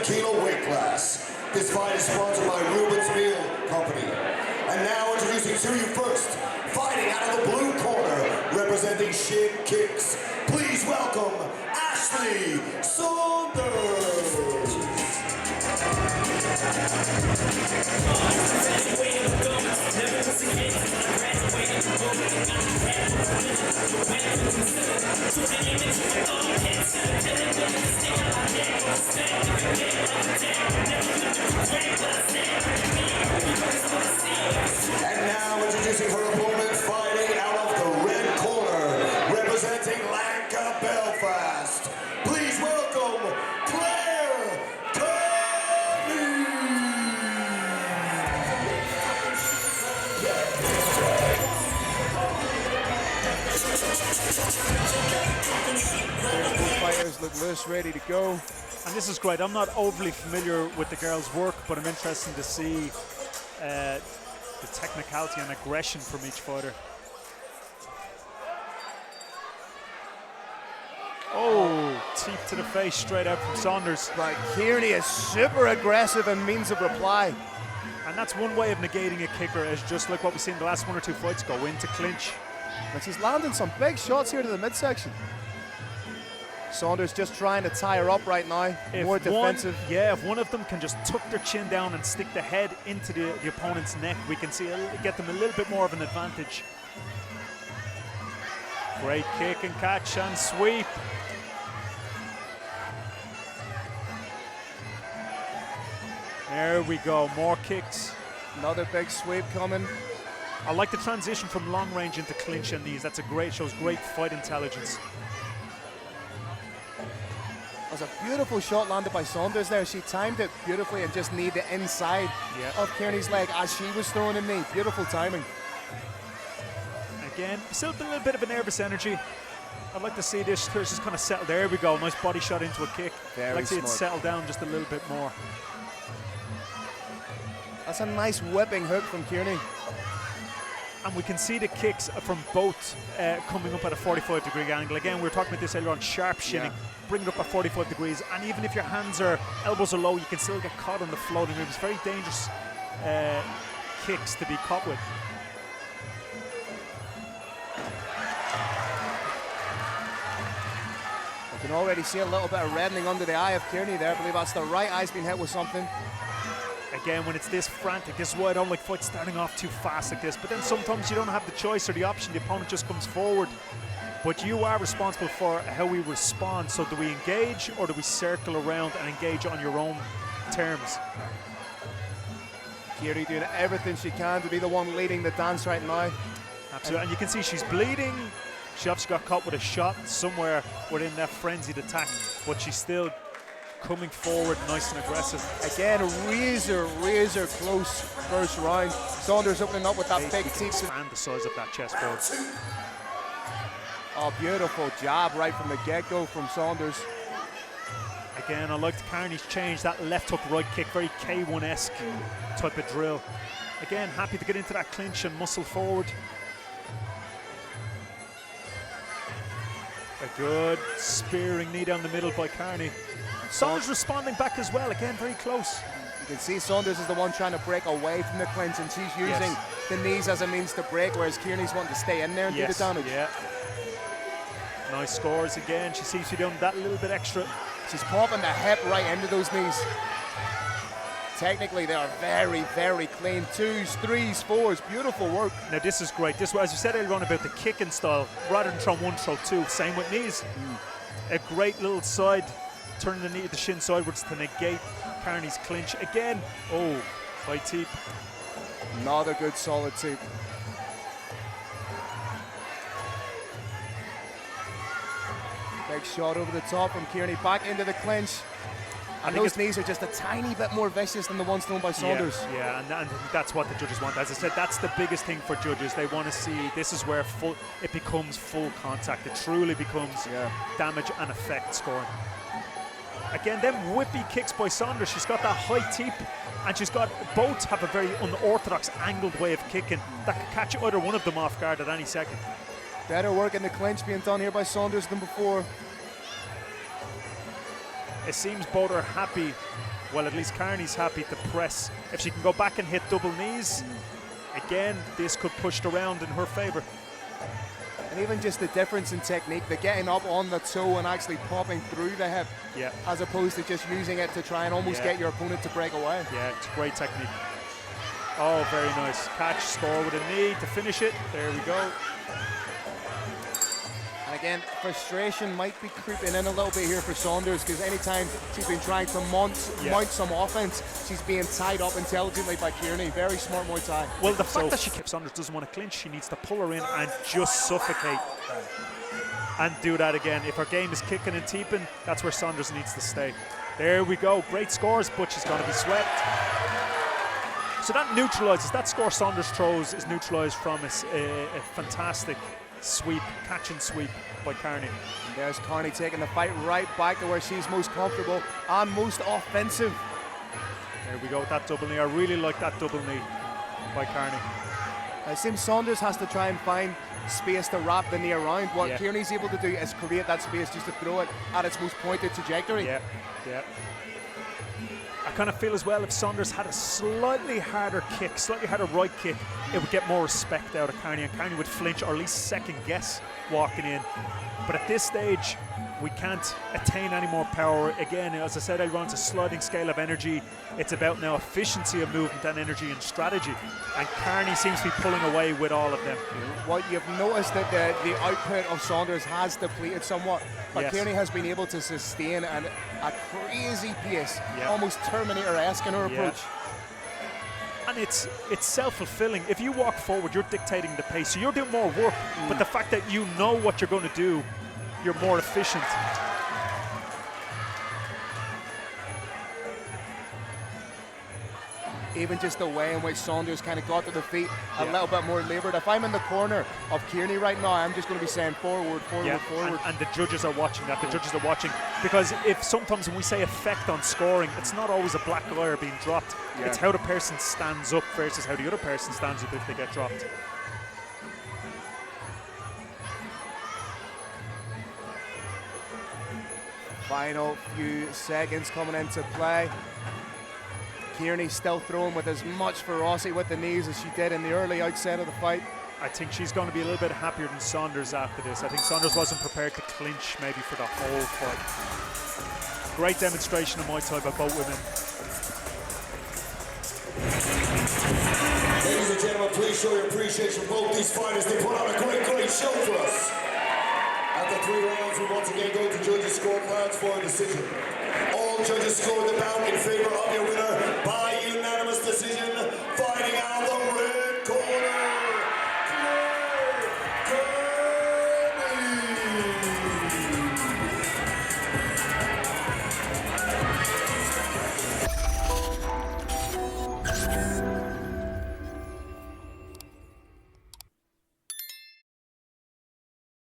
kilo weight class. This fight is sponsored by Ruben's Meal Company. And now introducing to you first, fighting out of the blue corner, representing Shin Kicks. Please welcome Ashleigh Saunders. And now introducing her opponent, fighting out of the red corner, representing Langka Belfast. Please welcome Kearney. Both fighters look loose, ready to go. And this is great. I'm not overly familiar with the girls' work, but I'm interested to see the technicality and aggression from each fighter. Oh, teep to the face straight out from Saunders. Right, Kearney is super aggressive and means of reply. And that's one way of negating a kicker, is just like what we've seen the last 1 or 2 fights, go into clinch. But she's landing some big shots here to the midsection. Saunders just trying to tie her up right now, more defensive. If one of them can just tuck their chin down and stick the head into the opponent's neck, we can see get them a little bit more of an advantage. Great kick and catch and sweep. There we go, more kicks. Another big sweep coming. I like the transition from long range into clinch and knees. That's shows great fight intelligence. That was a beautiful shot landed by Saunders there. She timed it beautifully and just kneed the inside of Kearney's leg as she was throwing a knee. Beautiful timing. Again, still a little bit of a nervous energy. I'd like to see this just kind of settle. There we go, nice body shot into a kick. I'd like to see it settle down just a little bit more. That's a nice whipping hook from Kearney. And we can see the kicks from Bout coming up at a 45-degree angle. Again, we were talking about this earlier on, sharp shinning. Bring it up at 45 degrees, and even if your elbows are low, you can still get caught on the floating moves. Very dangerous kicks to be caught with. I can already see a little bit of reddening under the eye of Kearney there. I believe that's the right eye's been hit with something. Again, when it's this frantic, this is why I don't like fights starting off too fast like this. But then sometimes you don't have the choice or the option. The opponent just comes forward. But you are responsible for how we respond. So do we engage or do we circle around and engage on your own terms? Kearney doing everything she can to be the one leading the dance right now. Absolutely, and you can see she's bleeding. She obviously got caught with a shot somewhere within that frenzied attack, but she's still coming forward nice and aggressive. Again, a razor close first round. Saunders opening up with that big teep. And the size of that chessboard. Oh, beautiful jab right from the get-go from Saunders. Again, I liked Kearney's change, that left hook, right kick, very K1-esque type of drill. Again, happy to get into that clinch and muscle forward. A good spearing knee down the middle by Kearney. Saunders responding back as well, again, very close. You can see Saunders is the one trying to break away from the clinch, and she's using the knees as a means to break, whereas Kearney's wanting to stay in there and do the damage. Nice scores again. She seems to be doing that little bit extra. She's popping the hip right into those knees. Technically, they are very clean. 2s, 3s, 4s, beautiful work. Now this is great. This, as you said earlier on about the kicking style, rather than throw 1, throw 2, same with knees. A great little side, turning the knee, the shin sidewards to negate Kearney's clinch. Again, oh, high teep. Another good solid teep. Big shot over the top from Kearney, back into the clinch. And those knees are just a tiny bit more vicious than the ones thrown by Saunders. Yeah, and that's what the judges want. As I said, that's the biggest thing for judges. They want to see, this is where it becomes full contact. It truly becomes damage and effect scoring. Again, them whippy kicks by Saunders. She's got that high teep, and she's got, both have a very unorthodox angled way of kicking that could catch either one of them off guard at any second. Better work in the clinch being done here by Saunders than before. It seems both are happy well, at least Kearney's happy to press. If she can go back and hit double knees, again, this could push the round in her favour. And even just the difference in technique, the getting up on the toe and actually popping through the hip, as opposed to just using it to try and almost get your opponent to break away. Yeah, it's great technique. Oh, very nice. Catch, score with a knee to finish it. There we go. And again, frustration might be creeping in a little bit here for Saunders, because anytime she's been trying to mount some offense, she's being tied up intelligently by Kearney. Very smart Muay Thai. Well, the fact that Saunders doesn't want to clinch, she needs to pull her in and just suffocate and do that again. If her game is kicking and teeping, that's where Saunders needs to stay. There we go. Great scores, but she's going to be swept. So that neutralises, that score Saunders throws is neutralised from a fantastic sweep, catch and sweep by Kearney. And there's Kearney taking the fight right back to where she's most comfortable and most offensive. There we go with that double knee. I really like that double knee by Kearney. It seems Saunders has to try and find space to wrap the knee around. What Kearney's able to do is create that space just to throw it at its most pointed trajectory. Yeah. I kind of feel as well, if Saunders had a slightly harder kick, slightly harder right kick, it would get more respect out of Kearney, and Kearney would flinch or at least second guess walking in. But at this stage, we can't attain any more power. Again, as I said, I run a sliding scale of energy. It's about now efficiency of movement and energy and strategy. And Kearney seems to be pulling away with all of them. What you've noticed that the output of Saunders has depleted somewhat, but Kearney has been able to sustain a crazy pace, almost Terminator-esque in her approach. And it's self-fulfilling. If you walk forward, you're dictating the pace, so you're doing more work. But the fact that you know what you're going to do, you're more efficient. Even just the way in which Saunders kind of got to the feet a little bit more laboured. If I'm in the corner of Kearney right now, I'm just going to be saying forward. And the judges are watching that. The judges are watching, because if sometimes when we say effect on scoring, it's not always a black wire being dropped. It's how the person stands up versus how the other person stands up if they get dropped. Final few seconds coming into play. Kearney still throwing with as much ferocity with the knees as she did in the early outset of the fight. I think she's going to be a little bit happier than Saunders after this. I think Saunders wasn't prepared to clinch maybe for the whole fight. Great demonstration of Muay Thai by both women. Ladies and gentlemen, please show your appreciation for both these fighters. They put on a great show for us. After 3 rounds, we once again go to judges' scorecards for a decision. All judges scored the bout in favor of your winner by unanimous decision.